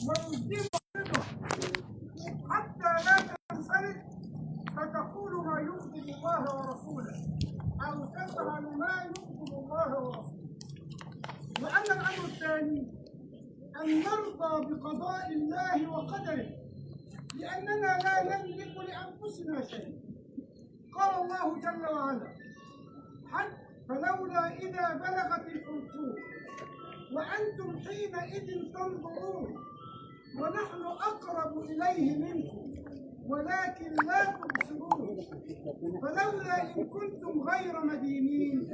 ويديم الرضا حتى لا تنفرد فتقول ما يغضب الله ورسوله أو تفعل ما يغضب الله ورسوله. وأما الأمر الثاني أن نرضى بقضاء الله وقدره لأننا لا نملك لأنفسنا شيء. قال الله جل وعلا: فلولا إذا بلغت الحلقوم وأنتم حينئذ تنظرون ونحن أقرب إليه منكم ولكن لا تبصرون فلولا إن كنتم غير مدينين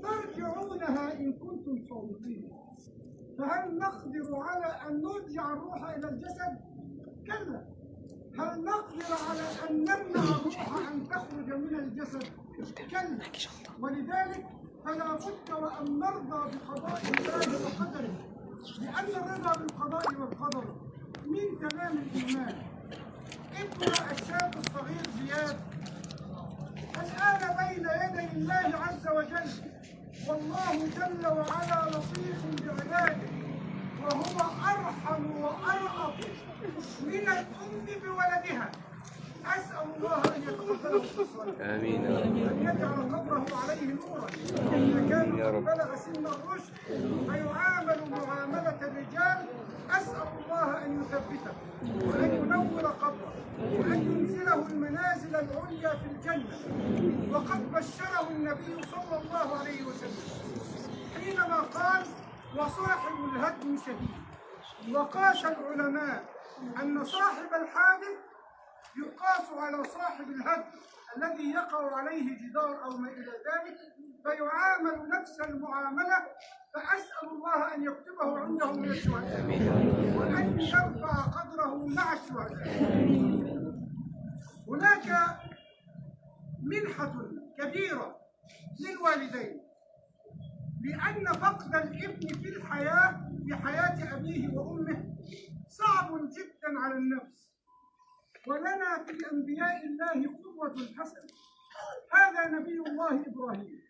ترجعونها إن كنتم صادقين. فهل نقدر على أن نرجع الروح إلى الجسد؟ كلا. هل نقدر على أن نمنع الروح أن تخرج من الجسد؟ كلا. ولذلك فلا بد وأن نرضى بقضاء الله وقدره، لأن الرضا بالقضاء والقدر من تمام الإيمان. ابن الشاب الصغير زياد الآن بين يدي الله عز وجل، والله جل وعلا لطيف بعباده، وهو أرحم وأرأف من الأم بولدها. أسأل الله أن يتقبله في الصلاة، آمين، وأن يجعل قبره عليه نورا إذا كان قد بلغ سن الرشد فيعامل معاملة الرجال. أسأل الله أن يثبته وأن ينور قبره وأن ينزله المنازل العليا في الجنة. وقد بشره النبي صلى الله عليه وسلم حينما قال: وصاحب الهدم شهيد. وقاس العلماء أن صاحب الحادث يقاس على صاحب الهدم الذي يقع عليه جدار أو ما إلى ذلك فيعامل نفس المعاملة. فأسأل الله أن يكتبه عنده من الشهداء وأن يرفع قدره مع الشهداء. هناك منحة كبيرة للوالدين، لأن فقد الابن في الحياة بحياة أبيه وأمه صعب جدا على النفس. ولنا في أنبياء الله قدوة حسنة. هذا نبي الله إبراهيم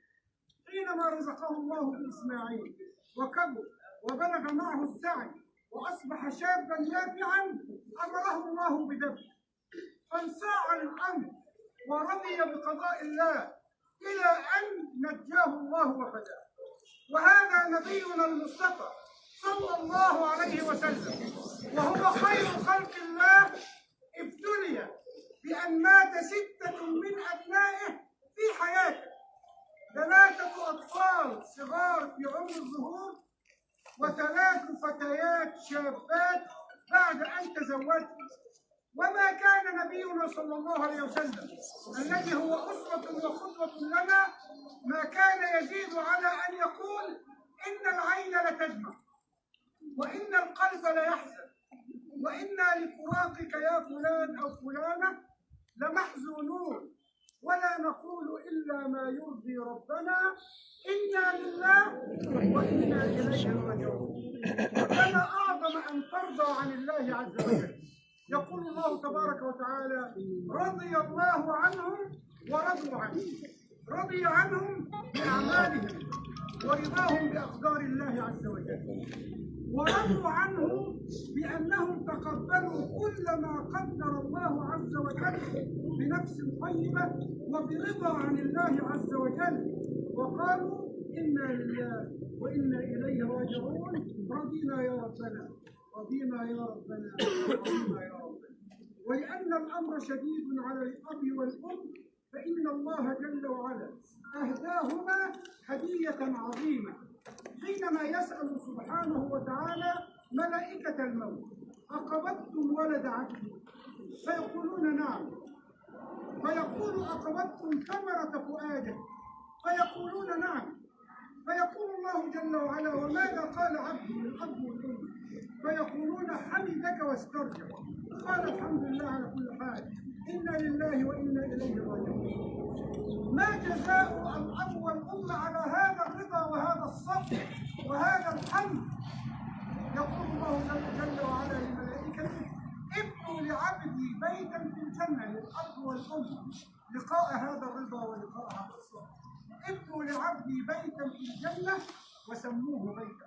حينما رزقه الله بإسماعيل وكبر وبلغ معه السعي وأصبح شابا يافعا أمره الله بذبح، فانصاع الأمر ورضي بقضاء الله إلى أن نجاه الله وفداه. وهذا نبينا المصطفى صلى الله عليه وسلم، وهو خير خلق الله، ابتلي بأن مات 6 من أبنائه في حياته، 3 أطفال صغار في عمر الظهور و3 فتيات شابات بعد أن تزوجت. وما كان نبينا صلى الله عليه وسلم الذي هو أسوة وقدوة لنا ما كان يزيد على أن يقول: إن العين لتدمع وإن القلب ليحزن وإنا لفراقك يا فلان أو فلانة لمحزونون ولا نقول إلا ما يرضي ربنا إنا لله وإنا إليه راجعون. فما أعظم أن ترضى عن الله عز وجل. يقول الله تبارك وتعالى: رضي الله عنهم ورضوا عنه. رضي عنهم بأعمالهم ورضاهم بأقدار الله عز وجل، ورضوا عنه بأنهم تقبلوا كل ما قدر الله عز وجل بنفس طيبة وبرضا عن الله عز وجل، وقالوا: إنا لله وإنا إليه راجعون. رضينا يا ربنا رضينا يا ربنا رضينا يا ربنا. ولأن الأمر شديد على الأب والأم فإن الله جل وعلا أهداهما هدية عظيمة حينما يسأل سبحانه وتعالى ملائكة الموت: أقبضتم ولد عبدي؟ فيقولون: نعم. فيقول: أقبضتم ثمرة فؤاده؟ فيقولون: نعم. فيقول الله جل وعلا: وماذا قال عبدي للأب والأم؟ فيقولون: حمدك واسترجع. قال: الحمد لله على كل حال، إنا لله وإنا إليه راجعون. ما جزاء الأب والأم على هذا الرضا وهذا الصبر وهذا الحمد؟ يقول الله جل وعلا لملائكته: ابنوا لعبدي بيتا في الجنة، للأب والأم لقاء هذا الرضا ولقاء هذا الصبر. ابنوا لعبدي بيتا في الجنة وسموه بيتا.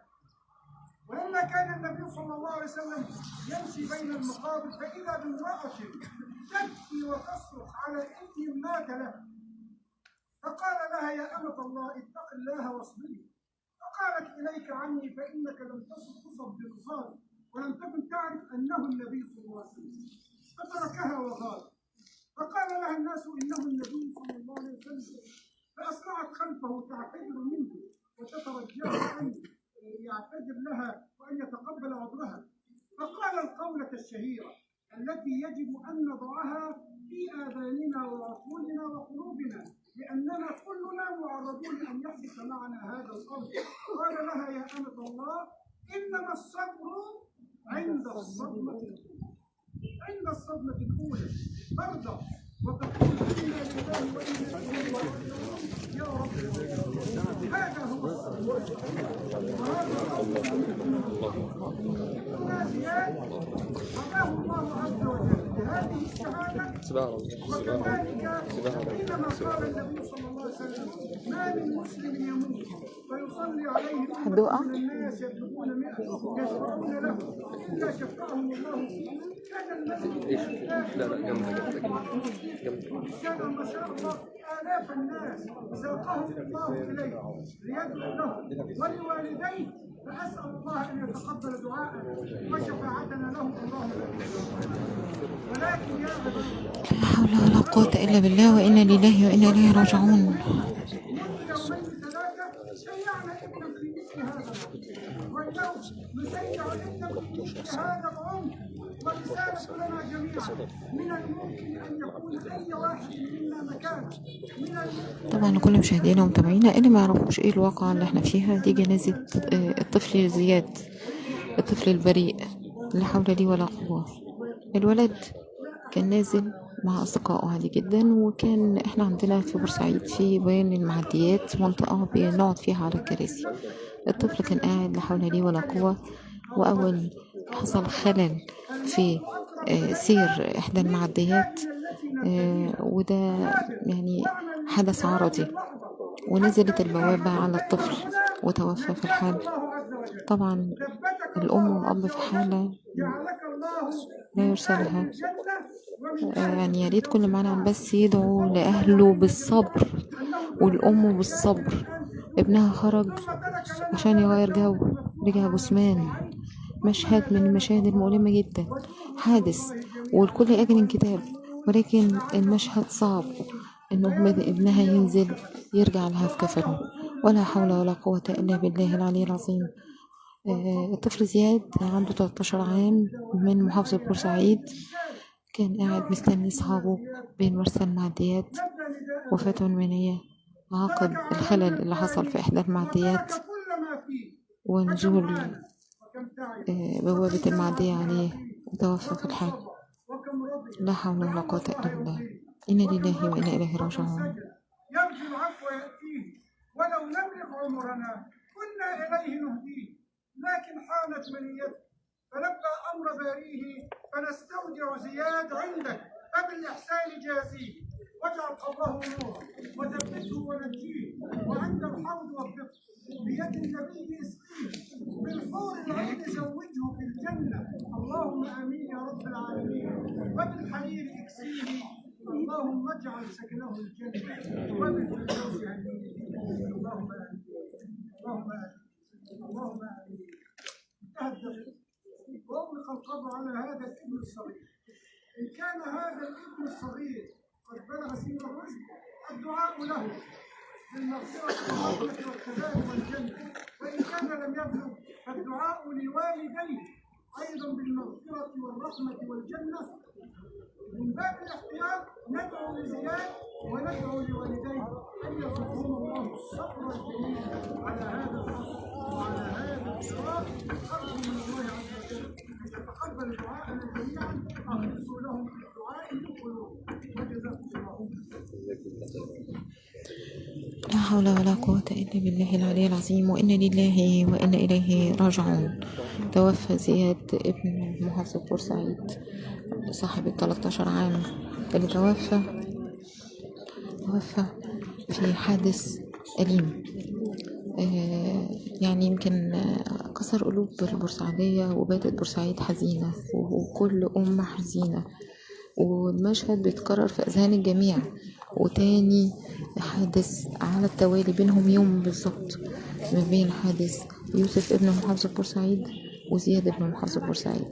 ولما كان النبي صلى الله عليه وسلم يمشي بين المقابر فإذا بامرأة تبكي وتصرخ على ابن مات له، فقال لها يا أمة الله اتق الله واصبري، فقالت إليك عني فإنك لم تصب بقصاري ولم تكن تعرف أنه النبي صلى الله عليه وسلم، فتركها وغاب. فقال لها الناس إنه النبي صلى الله عليه وسلم، فأسرعت خلفه تعتذر منه وتترجاه أن يعتذر لها وأن يتقبل عذرها، فقال القولة الشهيرة التي يجب أن نضعها في آذاننا وعقولنا وقلوبنا لأننا كلنا معرضون أن يحدث معنا هذا الأمر. قال لها يا أمة الله إنما الصبر عند الصدمة الأولى ترضى وتقول إنا لله وإنا إليه راجعون يا رب. هذا هو الصبر، وهذا النازيات حكاه الله عز وجل بهذه الشهادة. وكذلك حينما قال النبي صلى الله عليه وسلم ما من مسلم يموت فيصلي عليه من الناس يبلغون 100 يشفعون له إلا شفعهم الله فيه كان المسجد كان ما شاء الله آلاف الناس ساقهم الله إليه ليدعو لهم ولوالديه، فأسأل الله أن يتقبل دعاءنا وشفاعتنا لهم اللهم. ولكن يا لا حول ولا قوة إلا بالله وإنا لله وإنا إليه راجعون. يومين ثلاثة شيعنا ابنا في مثل هذا، واليوم نشيع ابنا في مثل هذا العمر، ورسالة لنا جميعا من الممكن أن يكون أي واحد منا مكان طبعا كل مشاهدينا ومتابعينا اللي ما يعرفوش ايه الواقعة اللي احنا فيها دي، جنازة الطفل زياد، الطفل البريء لا حول لي ولا قوة. الولد كان نازل مع أصدقائه عادي جدا، وكان احنا عندنا في بورسعيد في بين المعديات منطقة بنقعد فيها على الكراسي. الطفل كان قاعد لا حول لي ولا قوة، وأول حصل خلل في سير إحدى المعديات، وده يعني حدث عرضي، ونزلت البوابة على الطفل وتوفى في الحال. طبعا الأم والأب في حالة لا يرسلها، يعني يا ريت كل معنا بس يدعو لأهله بالصبر والأم بالصبر. ابنها خرج عشان يغير جو، رجع جثمان. مشهد من المشاهد المؤلمة جدا، حادث والكل أجل كتاب، ولكن المشهد صعب إنه ابنها ينزل يرجع لها في كفنه. ولا حول ولا قوة إلا بالله العلي العظيم. الطفل زياد عنده 13 عام من محافظة بورسعيد، كان قاعد مستني أصحابه بين مرسى المعديات. وفاته المنية عقب الخلل اللي حصل في إحدى المعديات ونزول بوابة المعدية عليه، وتوفى في الحال. لا حول ولا قوة إلا بالله، إنا لله وإنا إليه راجعون. يرجو العفو يأتيه ولو نملك عمرنا كنا إليه نهديه، لكن حانت منيته فنبقى أمر باريه فنستودع زياد عندك فبالإحسان جازيه، واجعل قبره نورا وثبته ونجيه، وعند الحوض وقفه بيد النبي اسقيه، بالحور العين زوجه في الجنة اللهم آمين يا رب العالمين، وبالحرير اكسيه اللهم اجعل سكنه الجنة وبالفردوس هديه اللهم آمين اللهم آمين اللهم آمين. انتهت وأغلق القبر على هذا الابن الصغير. إن كان هذا الابن الصغير قد بلغ سن الرشد الدعاء له بالمغفرة والرحمة والكمال والجنة، وإن كان لم يبلغ فالدعاء لوالديه أيضا بالمغفرة والرحمة والجنة. من باب الاحتياط ندعو لزياد وندعو لوالديه أن يرزقهم الله الصبر الجميل على هذا الأمر وعلى هذا الصراط. أرجو من الله عز وجل أن يتقبل دعاءنا جميعا، أخلصوا لهم في الدعاء من قلوب، وجزاكم الله. لا حول ولا قوة إلا بالله العلي العظيم، وإنا لله وإنا إليه راجعون. توفى زياد ابن محافظة بورسعيد صاحب 13 عام اللي توفى في حادث أليم. يعني يمكن كسر قلوب البورسعيدية، وباتت بورسعيد حزينة وكل أمة حزينة، والمشهد بيتكرر في أذهان الجميع. وتاني حادث على التوالي بينهم يوم بالظبط، ما بين حادث يوسف ابن محافظة بورسعيد وزياد ابن محافظة بورسعيد.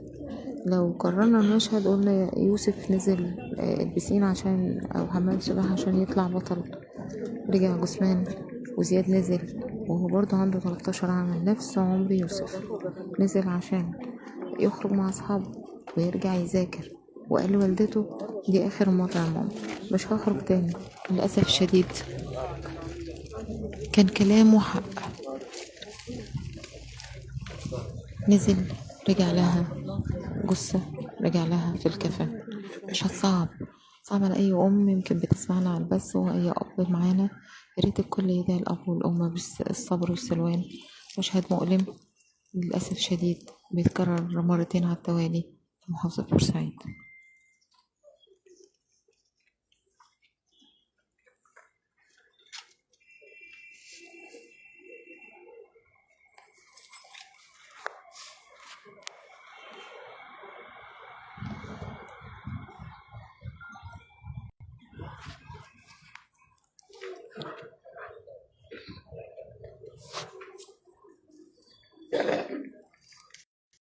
لو قررنا المشهد قلنا يوسف نزل البسين عشان أو حمام السباحة عشان يطلع بطل، رجع جثمان. وزياد نزل وهو برضه عنده 13 عام، نفس عمر يوسف، نزل عشان يخرج مع أصحابه ويرجع يذاكر، وقال لوالدته دي آخر مرة يا ماما، مش هخرج تاني. للأسف الشديد كان كلامه حق، نزل رجع لها جثة، رجع لها في الكفن. مش هتصعب صعب على أي أم يمكن بتسمعنا على البث وأي أب معانا، ياريت الكل يدعي الأب والأم بالصبر والسلوان. مشهد مؤلم للأسف شديد بيتكرر مرتين على التوالي في محافظة بورسعيد.